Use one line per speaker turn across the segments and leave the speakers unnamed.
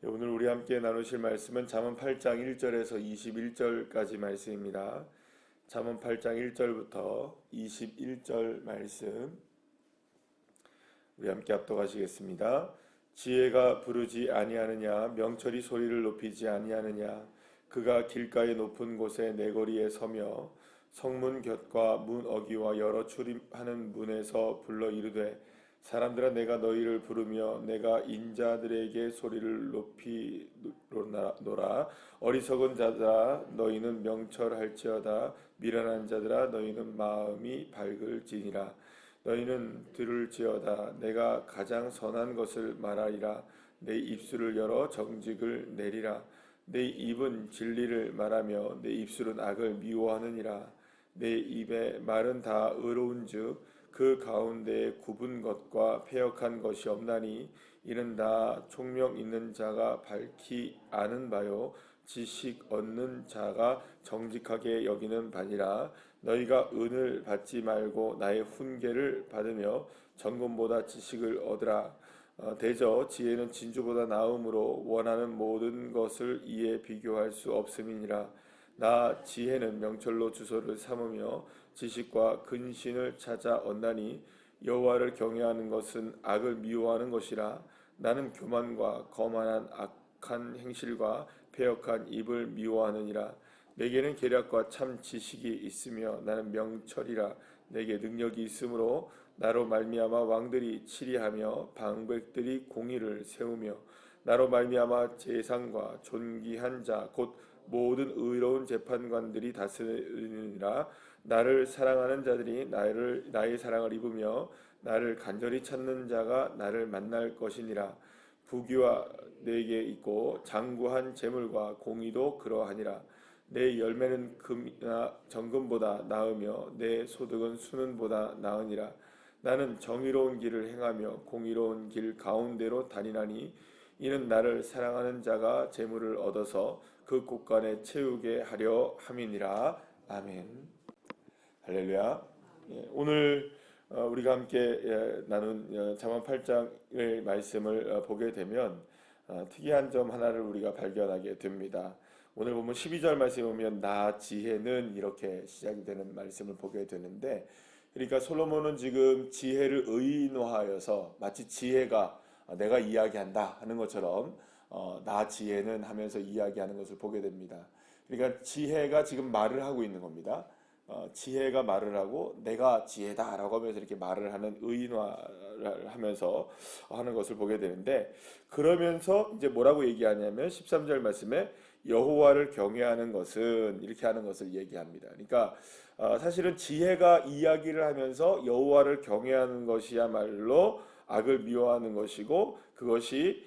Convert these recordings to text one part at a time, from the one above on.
오늘 우리 함께 나누실 말씀은 잠언 8장 1절에서 21절까지 말씀입니다. 잠언 8장 1절부터 21절 말씀 우리 함께 합독하시겠습니다. 지혜가 부르지 아니하느냐, 명철이 소리를 높이지 아니하느냐. 그가 길가의 높은 곳에 내거리에 서며 성문 곁과 문 어귀와 여러 출입하는 문에서 불러 이르되, 사람들아 내가 너희를 부르며 내가 인자들에게 소리를 높이노라. 어리석은 자들아 너희는 명철할지어다. 미련한 자들아 너희는 마음이 밝을지니라. 너희는 들을지어다. 내가 가장 선한 것을 말하리라. 내 입술을 열어 정직을 내리라. 내 입은 진리를 말하며 내 입술은 악을 미워하느니라. 내 입의 말은 다 의로운즉 그 가운데에 굽은 것과 패역한 것이 없나니 이는 다 총명 있는 자가 밝히 아는 바요 지식 얻는 자가 정직하게 여기는 바니라. 너희가 은을 받지 말고 나의 훈계를 받으며 정금보다 지식을 얻으라. 대저 지혜는 진주보다 나음으로 원하는 모든 것을 이에 비교할 수 없음이니라. 나 지혜는 명철로 주소를 삼으며 지식과 근신을 찾아 얻나니 여호와를 경외하는 것은 악을 미워하는 것이라. 나는 교만과 거만한 악한 행실과 패역한 입을 미워하느니라. 내게는 계략과 참 지식이 있으며 나는 명철이라. 내게 능력이 있으므로 나로 말미암아 왕들이 치리하며 방백들이 공의를 세우며 나로 말미암아 제상과 존귀한 자 곧 모든 의로운 재판관들이 다스리느니라. 나를 사랑하는 자들이 나의 사랑을 입으며 나를 간절히 찾는 자가 나를 만날 것이니라. 부귀와 내게 있고 장구한 재물과 공의도 그러하니라. 내 열매는 금이나 정금보다 나으며 내 소득은 수는보다 나으니라. 나는 정의로운 길을 행하며 공의로운 길 가운데로 다니나니 이는 나를 사랑하는 자가 재물을 얻어서 그 곳간에 채우게 하려 함이니라. 아멘. 할렐루야. 오늘 우리가 함께 나눈 잠언 8장의 말씀을 보게 되면 특이한 점 하나를 우리가 발견하게 됩니다. 오늘 보면 12절 말씀에 보면 나 지혜는 이렇게 시작이 되는 말씀을 보게 되는데, 그러니까 솔로몬은 지금 지혜를 의인화하여서 마치 지혜가 내가 이야기한다 하는 것처럼 나 지혜는 하면서 이야기하는 것을 보게 됩니다. 그러니까 지혜가 지금 말을 하고 있는 겁니다. 지혜가 말을 하고 내가 지혜다라고 하면서 이렇게 말을 하는 의인화를 하면서 하는 것을 보게 되는데, 그러면서 이제 뭐라고 얘기하냐면 13절 말씀에 여호와를 경외하는 것은 이렇게 하는 것을 얘기합니다. 그러니까 사실은 지혜가 이야기를 하면서 여호와를 경외하는 것이야말로 악을 미워하는 것이고, 그것이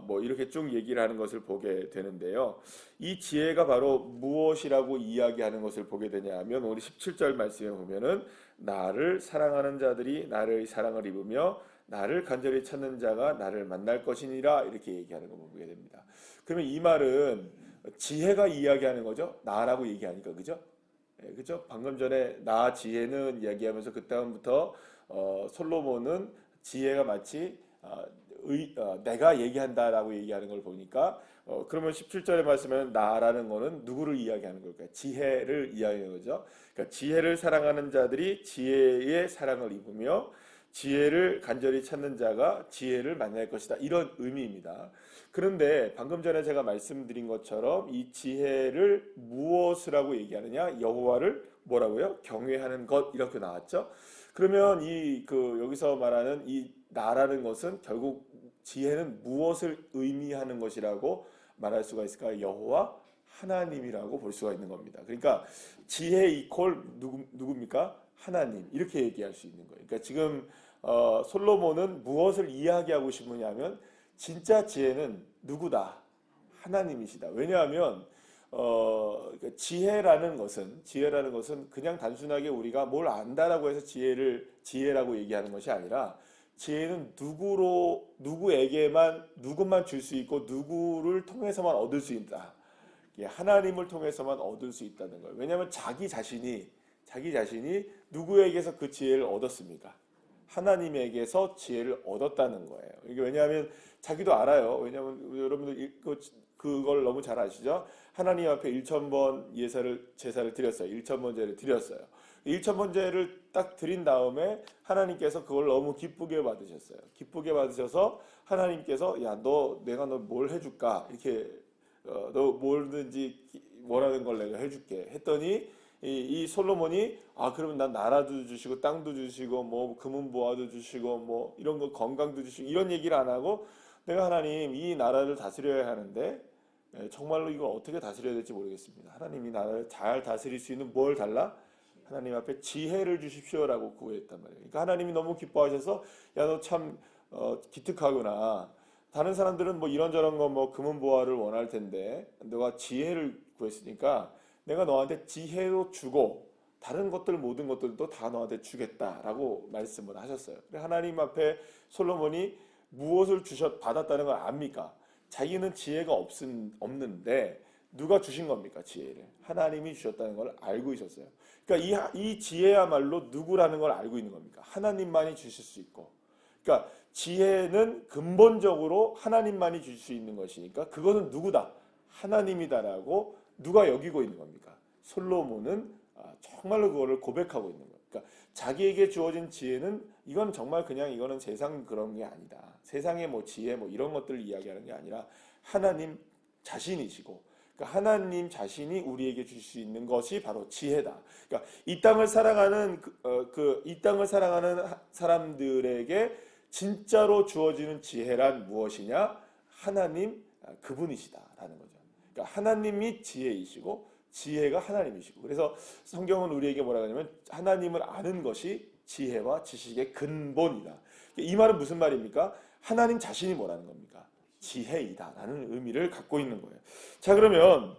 뭐 이렇게 쭉 얘기를 하는 것을 보게 되는데요. 이 지혜가 바로 무엇이라고 이야기하는 것을 보게 되냐 하면 우리 17절 말씀에 보면은 나를 사랑하는 자들이 나를 사랑을 입으며 나를 간절히 찾는 자가 나를 만날 것이니라, 이렇게 얘기하는 걸 보게 됩니다. 그러면 이 말은 지혜가 이야기하는 거죠. 나라고 얘기하니까, 그죠? 그죠? 방금 전에 나 지혜는 이야기하면서 그 다음부터 솔로몬은 지혜가 마치 내가 얘기한다라고 얘기하는 걸 보니까 그러면 17절의 말씀에는 나라는 거는 누구를 이야기하는 걸까요? 지혜를 이야기하는 거죠. 그러니까 지혜를 사랑하는 자들이 지혜의 사랑을 입으며 지혜를 간절히 찾는 자가 지혜를 만날 것이다, 이런 의미입니다. 그런데 방금 전에 제가 말씀드린 것처럼 이 지혜를 무엇이라고 얘기하느냐? 여호와를 뭐라고요? 경외하는 것, 이렇게 나왔죠. 그러면 여기서 말하는 이 나라는 것은 결국 지혜는 무엇을 의미하는 것이라고 말할 수가 있을까요? 여호와 하나님이라고 볼 수가 있는 겁니다. 그러니까 지혜 이퀄 누굽니까? 하나님, 이렇게 얘기할 수 있는 거예요. 그러니까 지금 솔로몬은 무엇을 이야기하고 싶으냐면 진짜 지혜는 누구다? 하나님이시다. 왜냐하면 그러니까 지혜라는 것은 그냥 단순하게 우리가 뭘 안다라고 해서 지혜라고 얘기하는 것이 아니라, 지혜는 누구만 줄 수 있고 누구를 통해서만 얻을 수 있다. 하나님을 통해서만 얻을 수 있다는 거예요. 왜냐하면 자기 자신이 누구에게서 그 지혜를 얻었습니까? 하나님에게서 지혜를 얻었다는 거예요. 이게 왜냐하면 자기도 알아요. 왜냐하면 여러분들 그걸 너무 잘 아시죠? 하나님 앞에 1,000번 제사를 드렸어요. 1,000번제를 드렸어요. 1,000번제를 딱 드린 다음에 하나님께서 그걸 너무 기쁘게 받으셨어요. 기쁘게 받으셔서 하나님께서 야, 내가 너 뭘 해줄까? 이렇게 너 뭐든지 원하는 걸 내가 해줄게 했더니 이 솔로몬이 그러면 난 나라도 주시고 땅도 주시고 뭐 금은 보화도 주시고 뭐 이런 거 건강도 주시고 이런 얘기를 안 하고 내가 하나님 이 나라를 다스려야 하는데 정말로 이걸 어떻게 다스려야 될지 모르겠습니다. 하나님이 나라를 잘 다스릴 수 있는 뭘 달라? 하나님 앞에 지혜를 주십시오라고 구했단 말이에요. 그러니까 하나님이 너무 기뻐하셔서 야, 너 참 기특하구나. 다른 사람들은 뭐 이런저런 거 뭐 금은 보화를 원할 텐데 너가 지혜를 구했으니까 내가 너한테 지혜도 주고 다른 것들 모든 것들도 다 너한테 주겠다라고 말씀을 하셨어요. 하나님 앞에 솔로몬이 무엇을 받았다는 걸 압니까? 자기는 지혜가 없는데 누가 주신 겁니까? 지혜를 하나님이 주셨다는 걸 알고 있었어요. 그러니까 이 지혜야말로 누구라는 걸 알고 있는 겁니까? 하나님만이 주실 수 있고, 그러니까 지혜는 근본적으로 하나님만이 주실 수 있는 것이니까 그것은 누구다? 하나님이다라고 누가 여기고 있는 겁니까? 솔로몬은 정말로 그거를 고백하고 있는 거예요. 그러니까 자기에게 주어진 지혜는 이건 정말 그냥 이거는 세상 그런 게 아니다. 세상의 뭐 지혜 뭐 이런 것들을 이야기하는 게 아니라 하나님 자신이시고, 그러니까 하나님 자신이 우리에게 줄 수 있는 것이 바로 지혜다. 그러니까 이 땅을 살아가는 이 땅을 살아가는 사람들에게 진짜로 주어지는 지혜란 무엇이냐? 하나님 그분이시다라는 거죠. 그러니까 하나님이 지혜이시고 지혜가 하나님이시고, 그래서 성경은 우리에게 뭐라고 하냐면 하나님을 아는 것이 지혜와 지식의 근본이다. 이 말은 무슨 말입니까? 하나님 자신이 뭐라는 겁니까? 지혜이다라는 의미를 갖고 있는 거예요. 자, 그러면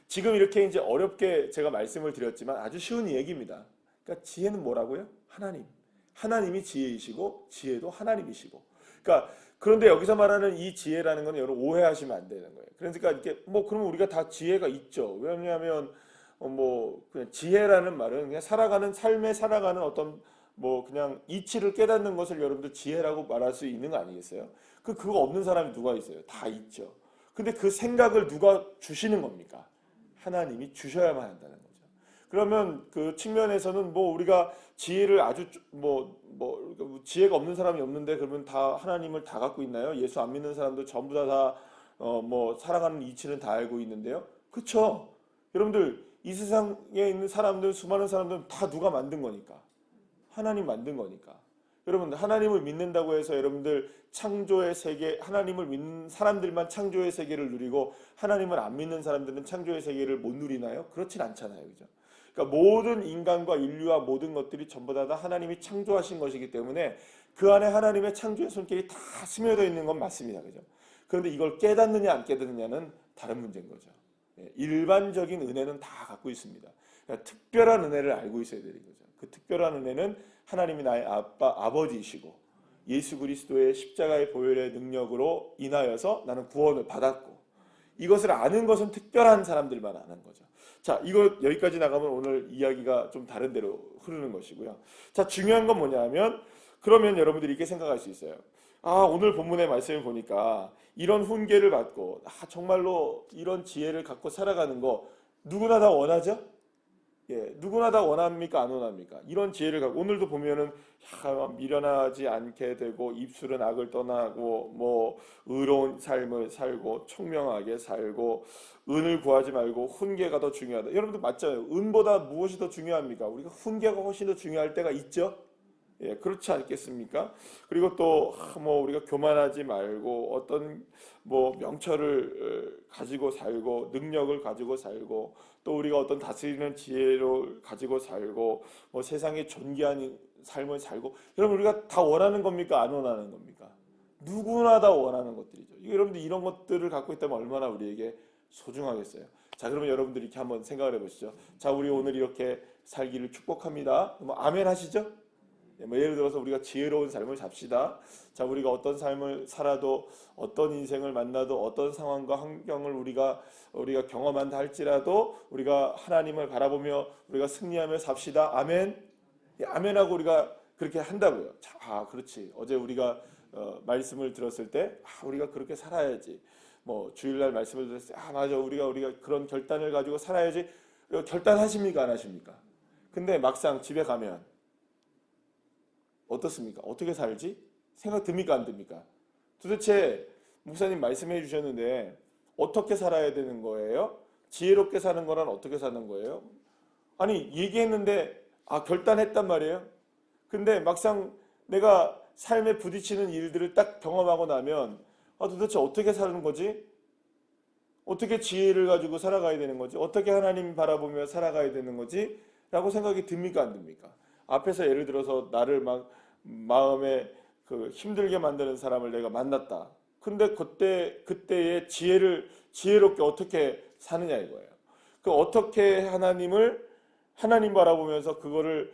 지금 이렇게 이제 어렵게 제가 말씀을 드렸지만 아주 쉬운 얘기입니다. 그러니까 지혜는 뭐라고요? 하나님이 지혜이시고 지혜도 하나님이시고. 그러니까 그런데 여기서 말하는 이 지혜라는 건 여러분 오해하시면 안 되는 거예요. 그러니까 이렇게 뭐 그러면 우리가 다 지혜가 있죠. 왜냐하면 뭐 그냥 지혜라는 말은 그냥 삶에 살아가는 어떤 뭐 그냥 이치를 깨닫는 것을 여러분들 지혜라고 말할 수 있는 거 아니겠어요? 그거 없는 사람이 누가 있어요? 다 있죠. 근데 그 생각을 누가 주시는 겁니까? 하나님이 주셔야만 한다는 거죠. 그러면 그 측면에서는 뭐 우리가 지혜를 아주 지혜가 없는 사람이 없는데 그러면 다 하나님을 다 갖고 있나요? 예수 안 믿는 사람도 전부 다 뭐 살아가는 이치는 다 알고 있는데요. 그렇죠? 여러분들 이 세상에 있는 사람들 수많은 사람들은 다 누가 만든 거니까. 하나님 만든 거니까. 여러분들 하나님을 믿는다고 해서 여러분들 창조의 세계, 하나님을 믿는 사람들만 창조의 세계를 누리고 하나님을 안 믿는 사람들은 창조의 세계를 못 누리나요? 그렇진 않잖아요. 그죠? 그러니까 모든 인간과 인류와 모든 것들이 전부 다 하나님이 창조하신 것이기 때문에 그 안에 하나님의 창조의 손길이 다 스며져 있는 건 맞습니다. 그죠? 그런데 이걸 깨닫느냐 안 깨닫느냐는 다른 문제인 거죠. 일반적인 은혜는 다 갖고 있습니다. 그러니까 특별한 은혜를 알고 있어야 되는 거죠. 그 특별한 은혜는 하나님이 나의 아버지이시고 예수 그리스도의 십자가의 보혈의 능력으로 인하여서 나는 구원을 받았고, 이것을 아는 것은 특별한 사람들만 아는 거죠. 자, 이거 여기까지 나가면 오늘 이야기가 좀 다른 데로 흐르는 것이고요. 자, 중요한 건 뭐냐면 그러면 여러분들이 이렇게 생각할 수 있어요. 오늘 본문의 말씀을 보니까 이런 훈계를 받고 정말로 이런 지혜를 갖고 살아가는 거 누구나 다 원하죠? 예, 누구나 다 원합니까? 안 원합니까? 이런 지혜를 갖고 오늘도 보면은 미련하지 않게 되고 입술은 악을 떠나고 뭐 의로운 삶을 살고 총명하게 살고 은을 구하지 말고 훈계가 더 중요하다. 여러분들 맞잖아요. 은보다 무엇이 더 중요합니까? 우리가 훈계가 훨씬 더 중요할 때가 있죠. 예, 그렇지 않겠습니까? 그리고 또 뭐 우리가 교만하지 말고 어떤 뭐 명철을 가지고 살고 능력을 가지고 살고 또 우리가 어떤 다스리는 지혜를 가지고 살고 뭐 세상에 존귀한 삶을 살고, 여러분 우리가 다 원하는 겁니까? 안 원하는 겁니까? 누구나 다 원하는 것들이죠. 여러분들 이런 것들을 갖고 있다면 얼마나 우리에게 소중하겠어요. 자, 그러면 여러분들이 이렇게 한번 생각을 해보시죠. 자, 우리 오늘 이렇게 살기를 축복합니다. 뭐 아멘 하시죠? 뭐 예를 들어서 우리가 지혜로운 삶을 삽시다. 자, 우리가 어떤 삶을 살아도 어떤 인생을 만나도 어떤 상황과 환경을 우리가 경험한다 할지라도 우리가 하나님을 바라보며 우리가 승리하며 삽시다. 아멘. 예, 아멘하고 우리가 그렇게 한다고요. 자, 그렇지. 어제 우리가 말씀을 들었을 때 우리가 그렇게 살아야지. 뭐 주일날 말씀을 들었을 때 맞아. 우리가 그런 결단을 가지고 살아야지. 결단하십니까? 안 하십니까? 근데 막상 집에 가면 어떻습니까? 어떻게 살지? 생각 듭니까? 안 듭니까? 도대체 목사님 말씀해 주셨는데 어떻게 살아야 되는 거예요? 지혜롭게 사는 거란 어떻게 사는 거예요? 아니 얘기했는데 결단했단 말이에요. 근데 막상 내가 삶에 부딪히는 일들을 딱 경험하고 나면 도대체 어떻게 사는 거지? 어떻게 지혜를 가지고 살아가야 되는 거지? 어떻게 하나님 바라보며 살아가야 되는 거지? 라고 생각이 듭니까? 안 듭니까? 앞에서 예를 들어서 나를 막 마음에 힘들게 만드는 사람을 내가 만났다. 근데 그때의 지혜롭게 어떻게 사느냐 이거예요. 어떻게 하나님 바라보면서 그거를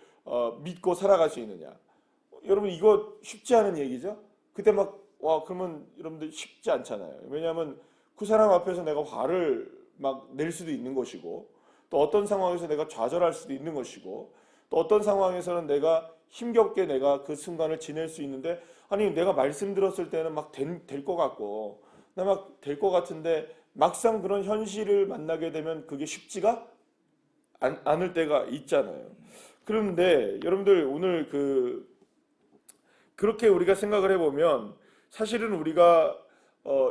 믿고 살아갈 수 있느냐. 여러분 이거 쉽지 않은 얘기죠? 그때 그러면 여러분들 쉽지 않잖아요. 왜냐하면 그 사람 앞에서 내가 화를 막 낼 수도 있는 것이고 또 어떤 상황에서 내가 좌절할 수도 있는 것이고 또 어떤 상황에서는 내가 힘겹게 내가 그 순간을 지낼 수 있는데 내가 말씀 들었을 때는 막 될 것 같고 나 막 될 것 같은데 막상 그런 현실을 만나게 되면 그게 쉽지가 않을 때가 있잖아요. 그런데 여러분들 오늘 그렇게 우리가 생각을 해보면 사실은 우리가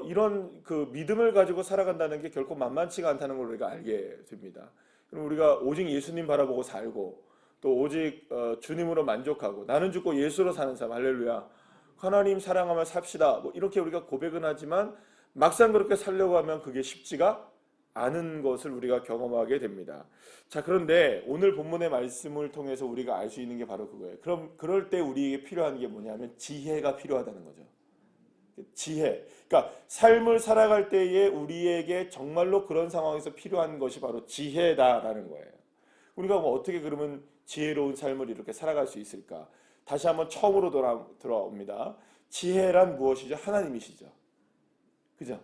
이런 믿음을 가지고 살아간다는 게 결코 만만치가 않다는 걸 우리가 알게 됩니다. 그럼 우리가 오직 예수님 바라보고 살고 또 오직 주님으로 만족하고 나는 죽고 예수로 사는 삶 할렐루야 하나님 사랑하며 삽시다 이렇게 우리가 고백은 하지만 막상 그렇게 살려고 하면 그게 쉽지가 않은 것을 우리가 경험하게 됩니다. 자, 그런데 오늘 본문의 말씀을 통해서 우리가 알 수 있는 게 바로 그거예요. 그럼 그럴 때 우리에게 필요한 게 뭐냐면 지혜가 필요하다는 거죠. 지혜. 그러니까 삶을 살아갈 때에 우리에게 정말로 그런 상황에서 필요한 것이 바로 지혜다라는 거예요. 우리가 어떻게 그러면 지혜로운 삶을 이렇게 살아갈 수 있을까? 다시 한번 처음으로 돌아옵니다. 지혜란 무엇이죠? 하나님이시죠. 그죠?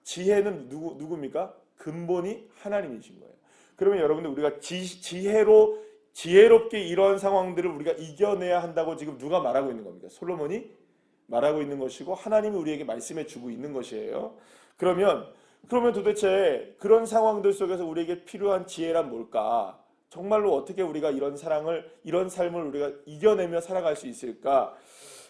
지혜는 누굽니까? 근본이 하나님이신 거예요. 그러면 여러분들 우리가 지혜롭게 이런 상황들을 우리가 이겨내야 한다고 지금 누가 말하고 있는 겁니까? 솔로몬이 말하고 있는 것이고 하나님이 우리에게 말씀해 주고 있는 것이에요. 그러면 도대체 그런 상황들 속에서 우리에게 필요한 지혜란 뭘까? 정말로 어떻게 우리가 이런 삶을 우리가 이겨내며 살아갈 수 있을까?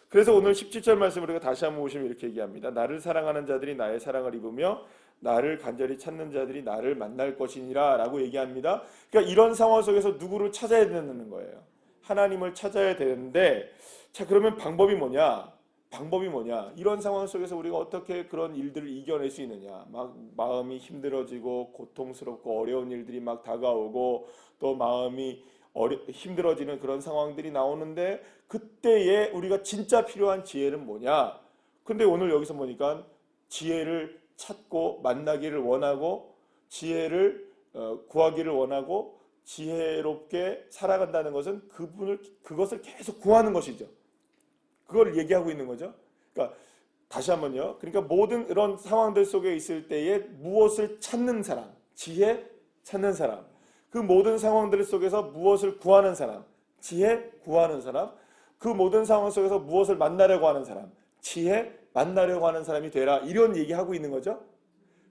그래서 오늘 17절 말씀 우리가 다시 한번 보시면 이렇게 얘기합니다. 나를 사랑하는 자들이 나의 사랑을 입으며 나를 간절히 찾는 자들이 나를 만날 것이니라 라고 얘기합니다. 그러니까 이런 상황 속에서 누구를 찾아야 되는 거예요. 하나님을 찾아야 되는데 자 그러면 방법이 뭐냐? 이런 상황 속에서 우리가 어떻게 그런 일들을 이겨낼 수 있느냐? 막 마음이 힘들어지고 고통스럽고 어려운 일들이 막 다가오고 또 마음이 힘들어지는 그런 상황들이 나오는데 그때에 우리가 진짜 필요한 지혜는 뭐냐? 근데 오늘 여기서 보니까 지혜를 찾고 만나기를 원하고 지혜를 구하기를 원하고 지혜롭게 살아간다는 것은 그것을 계속 구하는 것이죠. 그걸 얘기하고 있는 거죠. 그러니까 다시 한번요. 그러니까 모든 이런 상황들 속에 있을 때에 무엇을 찾는 사람, 지혜 찾는 사람, 그 모든 상황들 속에서 무엇을 구하는 사람, 지혜 구하는 사람, 그 모든 상황 속에서 무엇을 만나려고 하는 사람, 지혜 만나려고 하는 사람이 되라. 이런 얘기하고 있는 거죠.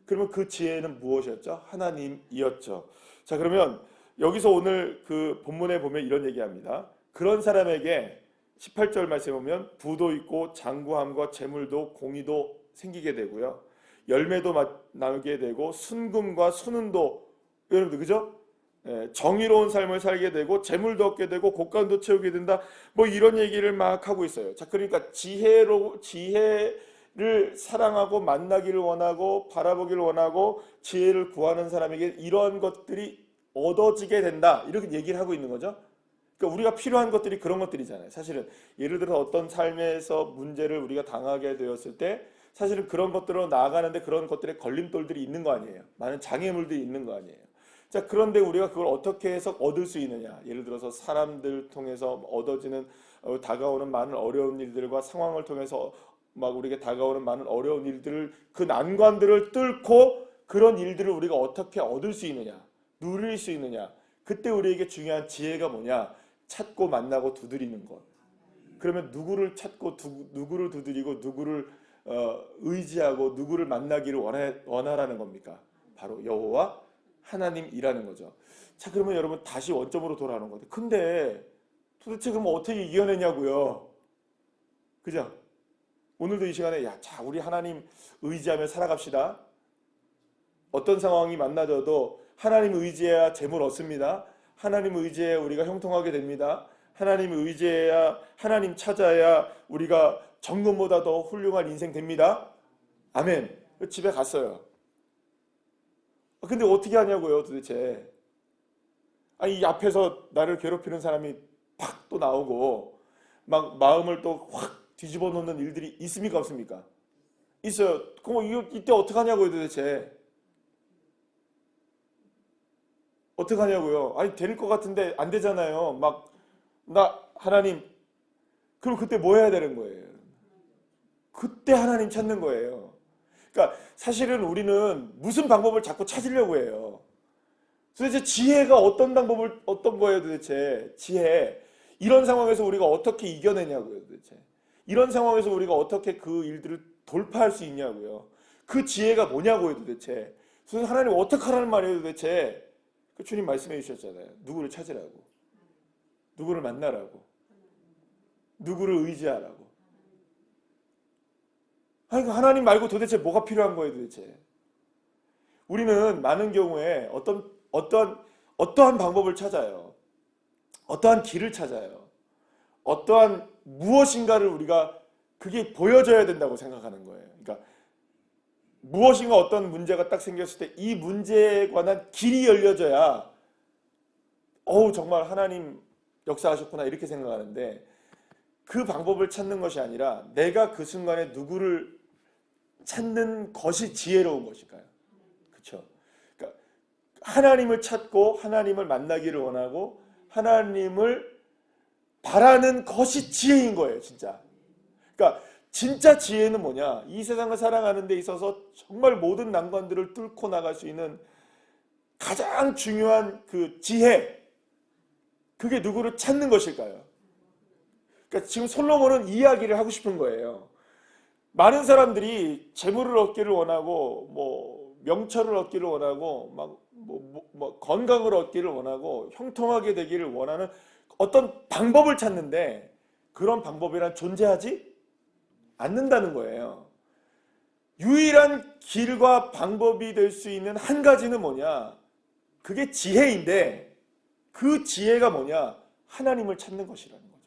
그러면 그 지혜는 무엇이었죠? 하나님이었죠. 자, 그러면 여기서 오늘 그 본문에 보면 이런 얘기합니다. 그런 사람에게 18절 말씀에 보면 부도 있고 장구함과 재물도 공의도 생기게 되고요. 열매도 나게 되고 순금과 순은도 여러분들 그죠? 정의로운 삶을 살게 되고 재물도 얻게 되고 곡간도 채우게 된다. 뭐 이런 얘기를 막 하고 있어요. 자, 그러니까 지혜를 사랑하고 만나기를 원하고 바라보기를 원하고 지혜를 구하는 사람에게 이런 것들이 얻어지게 된다. 이렇게 얘기를 하고 있는 거죠. 그러니까 우리가 필요한 것들이 그런 것들이잖아요. 사실은 예를 들어서 어떤 삶에서 문제를 우리가 당하게 되었을 때 사실은 그런 것들로 나아가는데 그런 것들의 걸림돌들이 있는 거 아니에요. 많은 장애물들이 있는 거 아니에요. 자, 그런데 우리가 그걸 어떻게 해서 얻을 수 있느냐? 예를 들어서 사람들 통해서 얻어지는 다가오는 많은 어려운 일들과 상황을 통해서 막 우리에게 다가오는 많은 어려운 일들을 그 난관들을 뚫고 그런 일들을 우리가 어떻게 얻을 수 있느냐? 누릴 수 있느냐? 그때 우리에게 중요한 지혜가 뭐냐? 찾고 만나고 두드리는 것. 그러면 누구를 찾고 누구를 두드리고 누구를 의지하고 누구를 만나기를 원하라는 겁니까? 바로 여호와 하나님이라는 거죠. 자, 그러면 여러분 다시 원점으로 돌아오는 거죠. 근데 도대체 그럼 어떻게 이겨내냐고요? 그죠? 오늘도 이 시간에 자, 우리 하나님 의지하며 살아갑시다. 어떤 상황이 만나져도 하나님 의지해야 재물 얻습니다. 하나님 의지해야 우리가 형통하게 됩니다. 하나님 의지해야, 하나님 찾아야 우리가 정금보다 더 훌륭한 인생 됩니다. 아멘. 집에 갔어요. 근데 어떻게 하냐고요, 도대체. 아니, 이 앞에서 나를 괴롭히는 사람이 팍 또 나오고 막 마음을 또 확 뒤집어 놓는 일들이 있습니까, 없습니까? 있어요. 그럼 이때 어떻게 하냐고요, 도대체. 어떻게 하냐고요. 아니, 될 것 같은데 안 되잖아요. 막 나 하나님, 그럼 그때 뭐 해야 되는 거예요? 그때 하나님 찾는 거예요. 그러니까 사실은 우리는 무슨 방법을 자꾸 찾으려고 해요. 도대체 지혜가 어떤 거예요, 도대체? 지혜. 이런 상황에서 우리가 어떻게 이겨내냐고요, 도대체. 이런 상황에서 우리가 어떻게 그 일들을 돌파할 수 있냐고요. 그 지혜가 뭐냐고요, 도대체. 그래서 하나님 어떻게 하라는 말이에요, 도대체. 그 주님 말씀해 주셨잖아요. 누구를 찾으라고. 누구를 만나라고. 누구를 의지하라고. 아니, 하나님 말고 도대체 뭐가 필요한 거예요, 도대체. 우리는 많은 경우에 어떠한 방법을 찾아요. 어떠한 길을 찾아요. 어떠한 무엇인가를 우리가 그게 보여져야 된다고 생각하는 거예요. 그러니까 무엇인가 어떤 문제가 딱 생겼을 때 이 문제에 관한 길이 열려져야 정말 하나님 역사하셨구나 이렇게 생각하는데 그 방법을 찾는 것이 아니라 내가 그 순간에 누구를 찾는 것이 지혜로운 것일까요? 그렇죠? 그러니까 하나님을 찾고 하나님을 만나기를 원하고 하나님을 바라는 것이 지혜인 거예요, 진짜. 그러니까 진짜 지혜는 뭐냐? 이 세상을 살아가는 데 있어서 정말 모든 난관들을 뚫고 나갈 수 있는 가장 중요한 그 지혜, 그게 누구를 찾는 것일까요? 그러니까 지금 솔로몬은 이야기를 하고 싶은 거예요. 많은 사람들이 재물을 얻기를 원하고 명철을 얻기를 원하고 건강을 얻기를 원하고 형통하게 되기를 원하는 어떤 방법을 찾는데 그런 방법이란 존재하지 않는다는 거예요. 유일한 길과 방법이 될 수 있는 한 가지는 뭐냐? 그게 지혜인데 그 지혜가 뭐냐? 하나님을 찾는 것이라는 거죠.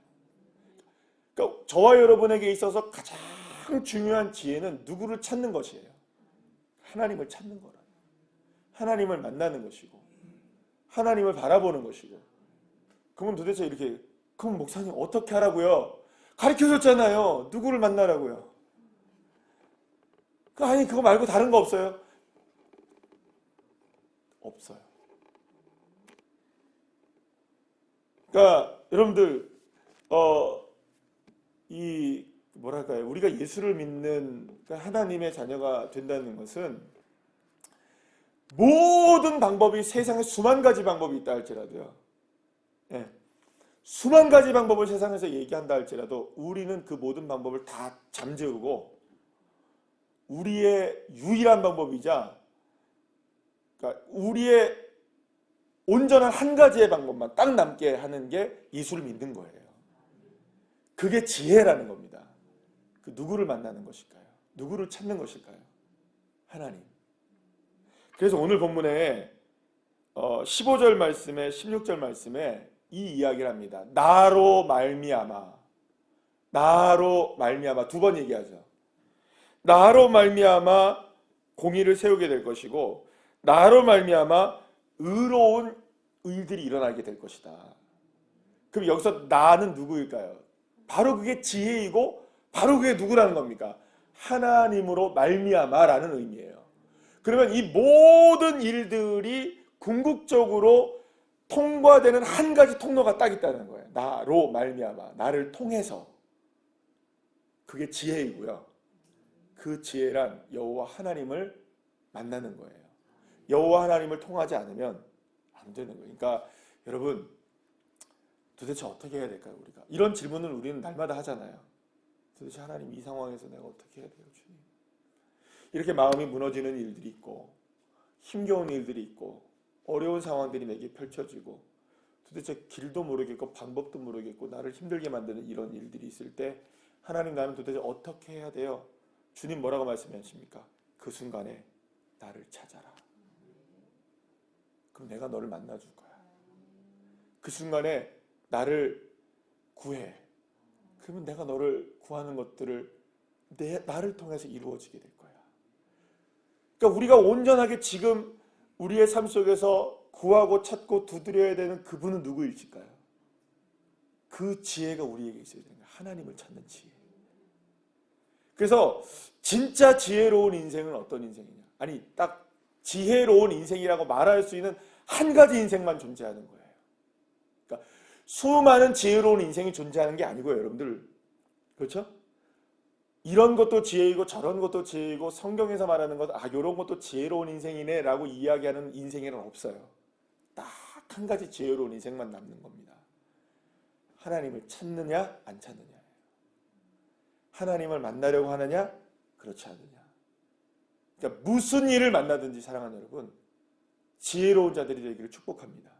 그러니까 저와 여러분에게 있어서 가장 중요한 지혜는 누구를 찾는 것이에요. 하나님을 찾는 거라. 하나님을 만나는 것이고 하나님을 바라보는 것이고. 그럼 도대체 이렇게 그럼 목사님 어떻게 하라고요? 가르쳐줬잖아요. 누구를 만나라고요? 아니 그거 말고 다른 거 없어요? 없어요. 그러니까 여러분들 뭐랄까요? 우리가 예수를 믿는 하나님의 자녀가 된다는 것은 모든 방법이 세상에 수만 가지 방법이 있다 할지라도요. 예. 수만 가지 방법을 세상에서 얘기한다 할지라도 우리는 그 모든 방법을 다 잠재우고 우리의 유일한 방법이자 그러니까 우리의 온전한 한 가지의 방법만 딱 남게 하는 게 예수를 믿는 거예요. 그게 지혜라는 겁니다. 그 누구를 만나는 것일까요? 누구를 찾는 것일까요? 하나님. 그래서 오늘 본문에 15절 말씀에 16절 말씀에 이 이야기를 합니다. 나로 말미암아 두 번 얘기하죠. 나로 말미암아 공의를 세우게 될 것이고 나로 말미암아 의로운 일들이 일어나게 될 것이다. 그럼 여기서 나는 누구일까요? 바로 그게 지혜이고 바로 그게 누구라는 겁니까? 하나님으로 말미암아라는 의미예요. 그러면 이 모든 일들이 궁극적으로 통과되는 한 가지 통로가 딱 있다는 거예요. 나로 말미암아, 나를 통해서. 그게 지혜이고요. 그 지혜란 여호와 하나님을 만나는 거예요. 여호와 하나님을 통하지 않으면 안 되는 거예요. 그러니까 여러분 도대체 어떻게 해야 될까요, 우리가? 이런 질문을 우리는 날마다 하잖아요. 도대체 하나님, 이 상황에서 내가 어떻게 해야 돼요, 주님? 이렇게 마음이 무너지는 일들이 있고, 힘겨운 일들이 있고, 어려운 상황들이 내게 펼쳐지고, 도대체 길도 모르겠고 방법도 모르겠고 나를 힘들게 만드는 이런 일들이 있을 때, 하나님, 나는 도대체 어떻게 해야 돼요? 주님 뭐라고 말씀하십니까? 그 순간에 나를 찾아라. 그럼 내가 너를 만나줄 거야. 그 순간에 나를 구해. 그러면 내가 너를 구하는 것들을 나를 통해서 이루어지게 될 거야. 그러니까 우리가 온전하게 지금 우리의 삶 속에서 구하고 찾고 두드려야 되는 그분은 누구일까요? 그 지혜가 우리에게 있어야 되는 거야. 하나님을 찾는 지혜. 그래서 진짜 지혜로운 인생은 어떤 인생이냐? 아니, 딱 지혜로운 인생이라고 말할 수 있는 한 가지 인생만 존재하는 거예요. 그러니까 수많은 지혜로운 인생이 존재하는 게 아니고요, 여러분들. 그렇죠? 이런 것도 지혜이고 저런 것도 지혜이고 성경에서 말하는 것, 이런 것도 지혜로운 인생이네 라고 이야기하는 인생에는 없어요. 딱 한 가지 지혜로운 인생만 남는 겁니다. 하나님을 찾느냐 안 찾느냐. 하나님을 만나려고 하느냐 그렇지 않느냐. 그러니까 무슨 일을 만나든지 사랑하는 여러분, 지혜로운 자들이 되기를 축복합니다.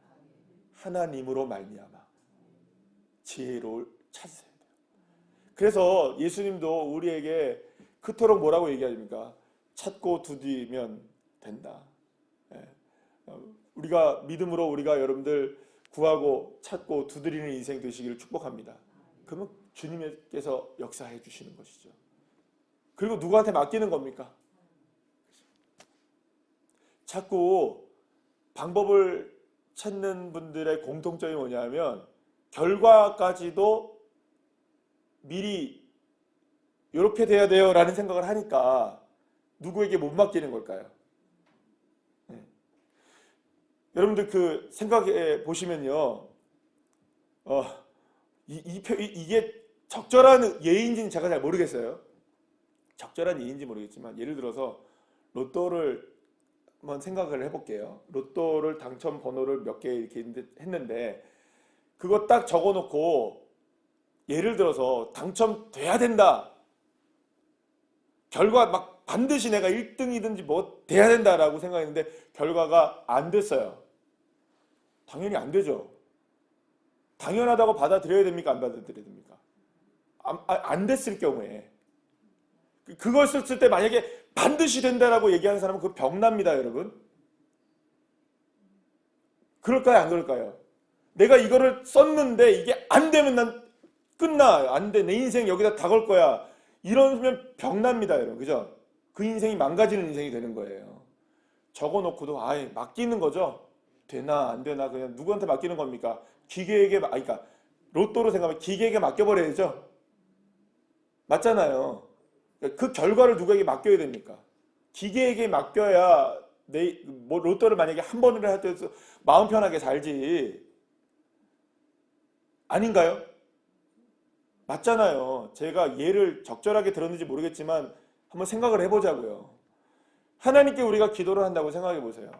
하나님으로 말미암아 지혜로울 찾으세요. 그래서 예수님도 우리에게 그토록 뭐라고 얘기하십니까? 찾고 두드리면 된다. 우리가 믿음으로 우리가 여러분들 구하고 찾고 두드리는 인생 되시기를 축복합니다. 그러면 주님께서 역사해 주시는 것이죠. 그리고 누구한테 맡기는 겁니까? 자꾸 방법을 찾는 분들의 공통점이 뭐냐면 결과까지도 미리 이렇게 돼야 돼요 라는 생각을 하니까 누구에게 못 맡기는 걸까요? 여러분들 그 생각해 보시면요, 이게 적절한 예인지는 제가 잘 모르겠어요. 적절한 예인지 모르겠지만 예를 들어서 로또를 한번 생각을 해볼게요. 로또를 당첨 번호를 몇 개 이렇게 했는데 그거 딱 적어놓고 예를 들어서 당첨돼야 된다. 결과 막 반드시 내가 1등이든지 뭐 돼야 된다라고 생각했는데 결과가 안 됐어요. 당연히 안 되죠. 당연하다고 받아들여야 됩니까? 안 받아들여야 됩니까? 안 됐을 경우에. 그걸 썼을 때 만약에 반드시 된다라고 얘기하는 사람은 그 병납니다, 여러분. 그럴까요? 안 그럴까요? 내가 이거를 썼는데 이게 안 되면 난 끝나. 안 돼. 내 인생 여기다 다 걸 거야. 이러면 병납니다, 여러분. 그죠? 그 인생이 망가지는 인생이 되는 거예요. 적어놓고도 맡기는 거죠. 되나 안 되나 그냥 누구한테 맡기는 겁니까? 기계에게, 그러니까 로또로 생각하면 기계에게 맡겨버려야죠. 맞잖아요. 그 결과를 누구에게 맡겨야 됩니까? 기계에게 맡겨야 뭐 로또를 만약에 한 번을 할 때도 마음 편하게 살지. 아닌가요? 맞잖아요. 제가 예를 적절하게 들었는지 모르겠지만 한번 생각을 해보자고요. 하나님께 우리가 기도를 한다고 생각해 보세요.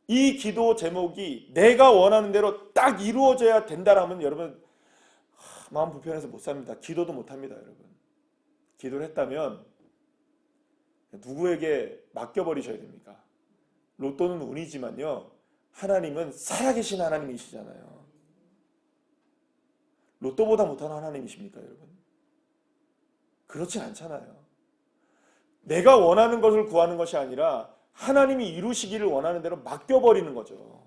이 기도 제목이 내가 원하는 대로 딱 이루어져야 된다라면 여러분 마음 불편해서 못 삽니다. 기도도 못 합니다, 여러분. 기도를 했다면 누구에게 맡겨버리셔야 됩니까? 로또는 운이지만요, 하나님은 살아계신 하나님이시잖아요. 로또보다 못한 하나님이십니까, 여러분? 그렇지 않잖아요. 내가 원하는 것을 구하는 것이 아니라 하나님이 이루시기를 원하는 대로 맡겨버리는 거죠.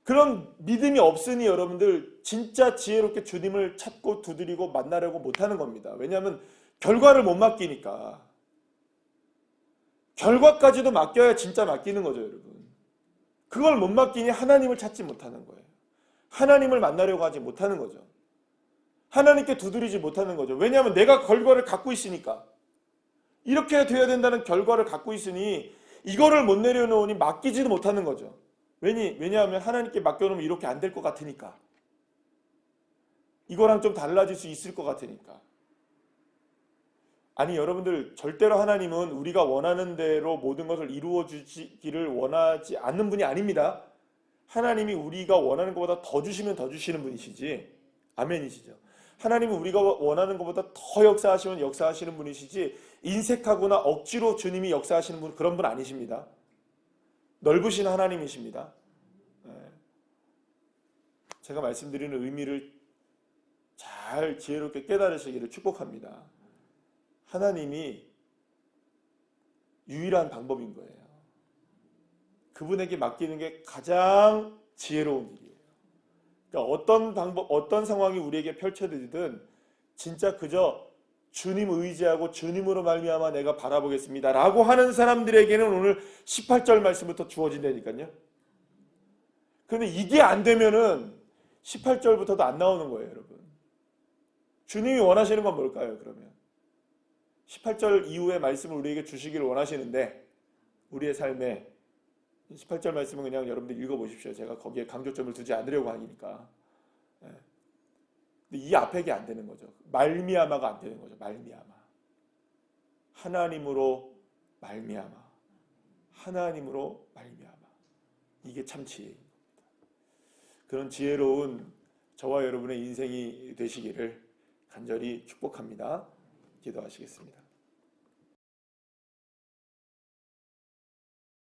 그런 믿음이 없으니 여러분들 진짜 지혜롭게 주님을 찾고 두드리고 만나려고 못하는 겁니다. 왜냐하면 결과를 못 맡기니까. 결과까지도 맡겨야 진짜 맡기는 거죠, 여러분. 그걸 못 맡기니 하나님을 찾지 못하는 거예요. 하나님을 만나려고 하지 못하는 거죠. 하나님께 두드리지 못하는 거죠. 왜냐하면 내가 결과를 갖고 있으니까. 이렇게 돼야 된다는 결과를 갖고 있으니 이거를 못 내려놓으니 맡기지도 못하는 거죠. 왜냐하면 하나님께 맡겨놓으면 이렇게 안 될 것 같으니까. 이거랑 좀 달라질 수 있을 것 같으니까. 아니, 여러분들, 절대로 하나님은 우리가 원하는 대로 모든 것을 이루어 주시기를 원하지 않는 분이 아닙니다. 하나님이 우리가 원하는 것보다 더 주시면 더 주시는 분이시지. 아멘이시죠. 하나님은 우리가 원하는 것보다 더 역사하시면 역사하시는 분이시지, 인색하거나 억지로 주님이 역사하시는 분, 그런 분 아니십니다. 넓으신 하나님이십니다. 제가 말씀드리는 의미를 잘 지혜롭게 깨달으시기를 축복합니다. 하나님이 유일한 방법인 거예요. 그분에게 맡기는 게 가장 지혜로운 일이에요. 그러니까 어떤 방법, 어떤 상황이 우리에게 펼쳐지든 진짜 그저 주님 의지하고 주님으로 말미암아 내가 바라보겠습니다 라고 하는 사람들에게는 오늘 18절 말씀부터 주어진다니까요. 그런데 이게 안 되면은 18절부터도 안 나오는 거예요, 여러분. 주님이 원하시는 건 뭘까요, 그러면? 18절 이후의 말씀을 우리에게 주시기를 원하시는데, 우리의 삶에 18절 말씀은 그냥 여러분들 읽어보십시오. 제가 거기에 강조점을 두지 않으려고 하니까. 근데 이 앞에 게 안 되는 거죠. 말미암아가 안 되는 거죠. 말미암아. 하나님으로 말미암아. 하나님으로 말미암아. 이게 참 지혜입니다. 그런 지혜로운 저와 여러분의 인생이 되시기를 간절히 축복합니다. 기도하시겠습니다.